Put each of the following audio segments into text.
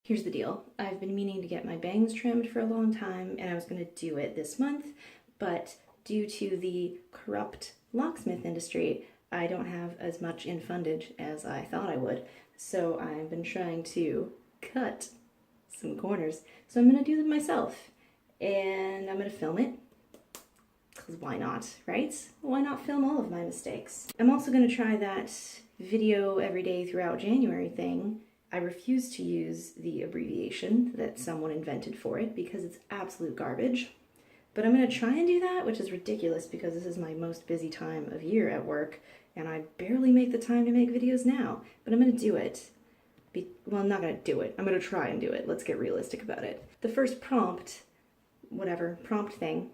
Here's the deal. I've been meaning to get my bangs trimmed for a long time, and I was going to do it this month, but due to the corrupt locksmith industry, I don't have as much in fundage as I thought I would. So I've been trying to cut some corners. So I'm going to do them myself, and I'm going to film it. Because why not, right? Why not film all of my mistakes? I'm also going to try that video every day throughout January thing. I refuse to use the abbreviation that someone invented for it because it's absolute garbage. But I'm going to try and do that, which is ridiculous because this is my most busy time of year at work, and I barely make the time to make videos now. But I'm going to do it. Well, I'm not going to do it. I'm going to try and do it. Let's get realistic about it. The first prompt thing,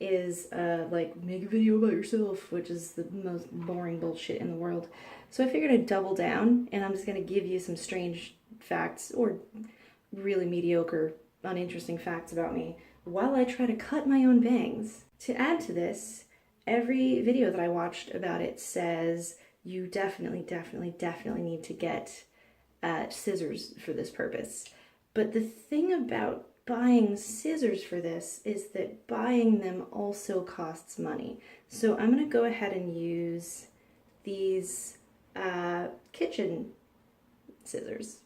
is like, make a video about yourself, which is the most boring bullshit in the world. So I figured I'd double down, and I'm just going to give you some strange facts, or really mediocre, uninteresting facts about me, while I try to cut my own bangs. To add to this, every video that I watched about it says you definitely need to get scissors for this purpose. But the thing about buying scissors for this is that buying them also costs money. So I'm going to go ahead and use these kitchen scissors.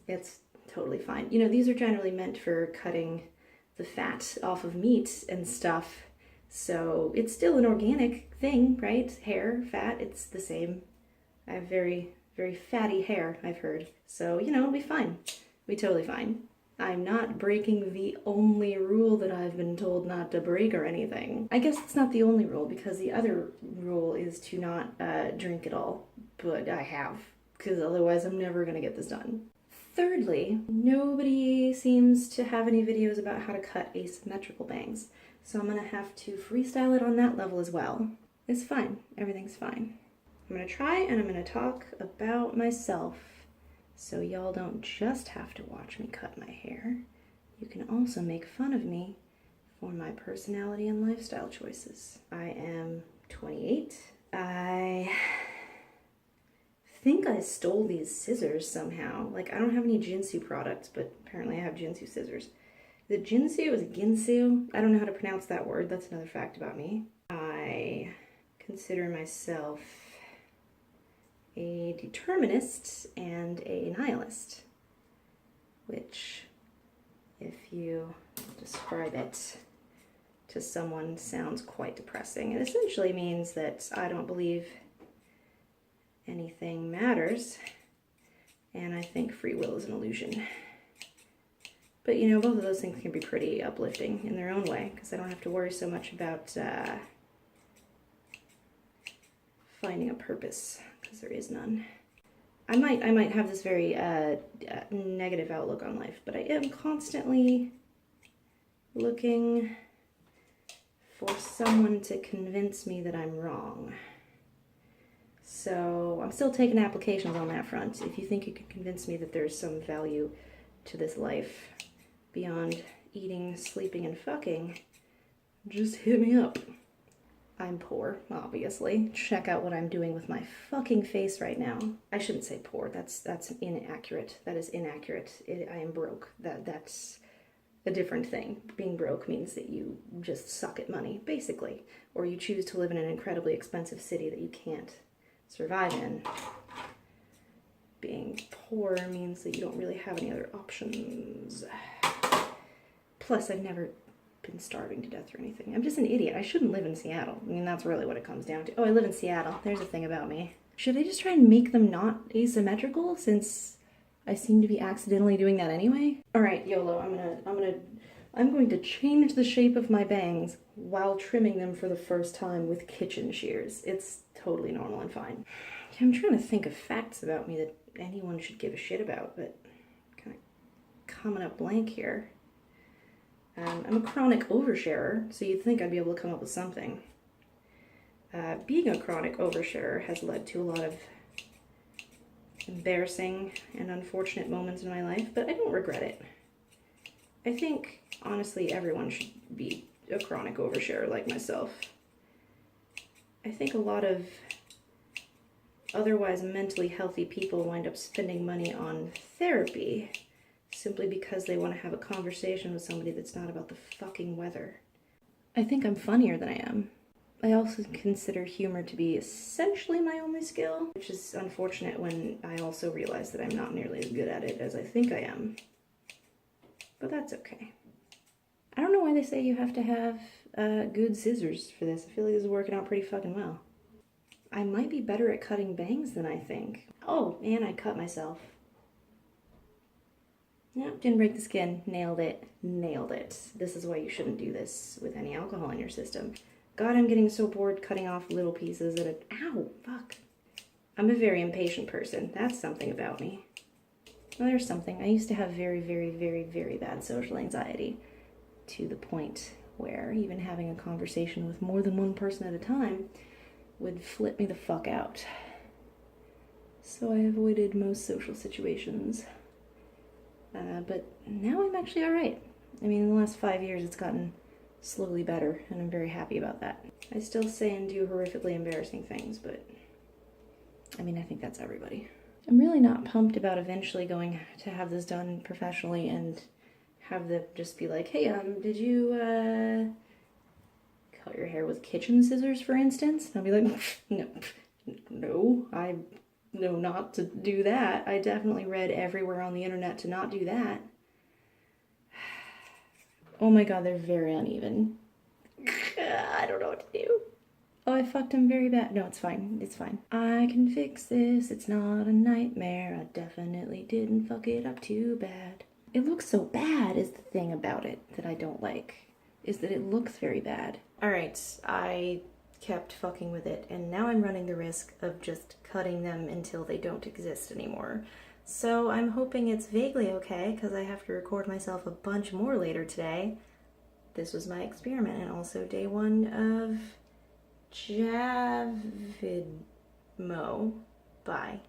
It's totally fine. You know, these are generally meant for cutting the fat off of meat and stuff. So it's still an organic thing, right? Hair, fat, it's the same. I have very fatty hair, I've heard. So, you know, it'll be fine. It'll be totally fine. I'm not breaking the only rule that I've been told not to break or anything. I guess it's not the only rule, because the other rule is to not drink at all. But I have, because otherwise I'm never going to get this done. Thirdly, nobody seems to have any videos about how to cut asymmetrical bangs. So I'm going to have to freestyle it on that level as well. It's fine. Everything's fine. I'm going to try, and I'm going to talk about myself. So y'all don't just have to watch me cut my hair. You can also make fun of me for my personality and lifestyle choices. I am 28. I think I stole these scissors somehow. Like, I don't have any Jinsu products, but apparently I have Jinsu scissors. Is it Jinsu? Is it Ginsu? I don't know how to pronounce that word. That's another fact about me. I consider myself a determinist and a nihilist, which, if you describe it to someone, sounds quite depressing. It essentially means that I don't believe anything matters, and I think free will is an illusion. But, you know, both of those things can be pretty uplifting in their own way, because I don't have to worry so much about finding a purpose, because there is none. I might have this very negative outlook on life, but I am constantly looking for someone to convince me that I'm wrong. So I'm still taking applications on that front. If you think you can convince me that there's some value to this life beyond eating, sleeping, and fucking, just hit me up. I'm poor, obviously. Check out what I'm doing with my fucking face right now. I shouldn't say poor. That's inaccurate. That is inaccurate. I am broke. That's a different thing. Being broke means that you just suck at money, basically. Or you choose to live in an incredibly expensive city that you can't survive in. Being poor means that you don't really have any other options. Plus, I've never been starving to death or anything. I'm just an idiot. I shouldn't live in Seattle. I mean, that's really what it comes down to. Oh, I live in Seattle. There's a thing about me. Should I just try and make them not asymmetrical, since I seem to be accidentally doing that anyway? All right, YOLO. I'm going to change the shape of my bangs while trimming them for the first time with kitchen shears. It's totally normal and fine. I'm trying to think of facts about me that anyone should give a shit about, but kind of coming up blank here. I'm a chronic oversharer, so you'd think I'd be able to come up with something. Being a chronic oversharer has led to a lot of embarrassing and unfortunate moments in my life, but I don't regret it. I think, honestly, everyone should be a chronic oversharer like myself. I think a lot of otherwise mentally healthy people wind up spending money on therapy simply because they want to have a conversation with somebody that's not about the fucking weather. I think I'm funnier than I am. I also consider humor to be essentially my only skill, which is unfortunate when I also realize that I'm not nearly as good at it as I think I am. But that's okay. I don't know why they say you have to have good scissors for this. I feel like this is working out pretty fucking well. I might be better at cutting bangs than I think. Oh, and I cut myself. Yep, didn't break the skin. Nailed it. Nailed it. This is why you shouldn't do this with any alcohol in your system. God, I'm getting so bored cutting off little pieces at a... Ow, fuck. I'm a very impatient person. That's something about me. Well, there's something. I used to have very, very, very, very bad social anxiety, to the point where even having a conversation with more than one person at a time would flip me the fuck out. So I avoided most social situations. But now I'm actually alright. I mean, in the last 5 years it's gotten slowly better, and I'm very happy about that. I still say and do horrifically embarrassing things, but I mean, I think that's everybody. I'm really not pumped about eventually going to have this done professionally and have them just be like, hey, did you, cut your hair with kitchen scissors, for instance? And I'll be like, no, I know not to do that. I definitely read everywhere on the internet to not do that. Oh my god, they're very uneven. I don't know what to do. Oh, I fucked him very bad. No, it's fine. It's fine. I can fix this. It's not a nightmare. I definitely didn't fuck it up too bad. It looks so bad is the thing about it that I don't like. Is that it looks very bad. Alright, I kept fucking with it, and now I'm running the risk of just cutting them until they don't exist anymore. So I'm hoping it's vaguely okay, because I have to record myself a bunch more later today. This was my experiment, and also day 1 of JAVidMo. Bye.